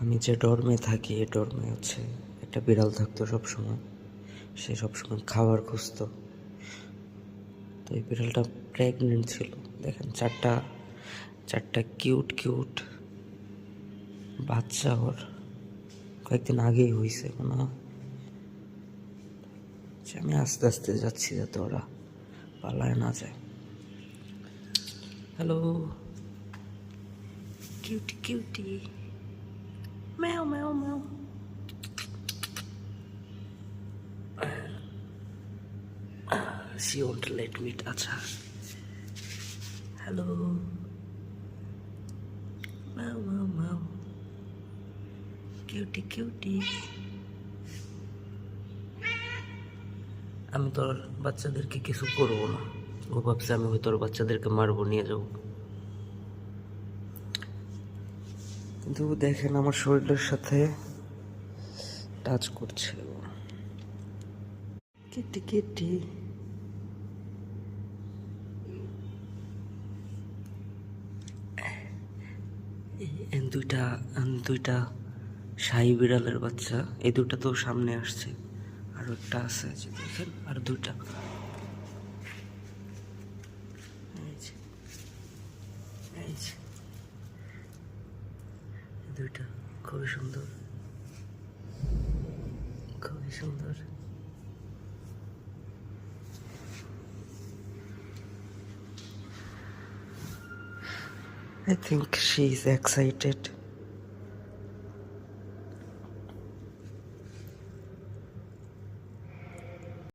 আমি যে ডর্মে থাকি এই ডর্মে হচ্ছে একটা বিড়াল থাকতো সবসময়। সে সবসময় খাবার খুঁজতো। তো এই বিড়ালটা প্রেগনেন্ট ছিল। দেখেন চারটা কিউট কিউট বাচ্চা ওর কয়েকদিন আগেই হয়েছে মনে হয়। আমি আস্তে আস্তে যাচ্ছি যাতে ওরা পালায় না যায়। Hello cutie cutie meow meow meow. She won't let me touch her. Hello. Meow meow meow. Cutie cutie. আমি তোর বাচ্চাদেরকে কিছু করবো না। ও ভাবছে আমি হয়তো ওর বাচ্চাদেরকে মারবো, নিয়ে যাবো। কিন্তু দেখেন আমার শরীরের সাথে টাচ করছে ও। Kitty Kitty. দুইটা শাহী বিড়ালের বাচ্চা। এই দুটা তো সামনে আসছে, আর একটা আছে যে দেখেন, আর দুইটা। দুইটা খুবই সুন্দর, খুবই সুন্দর। I think she is excited.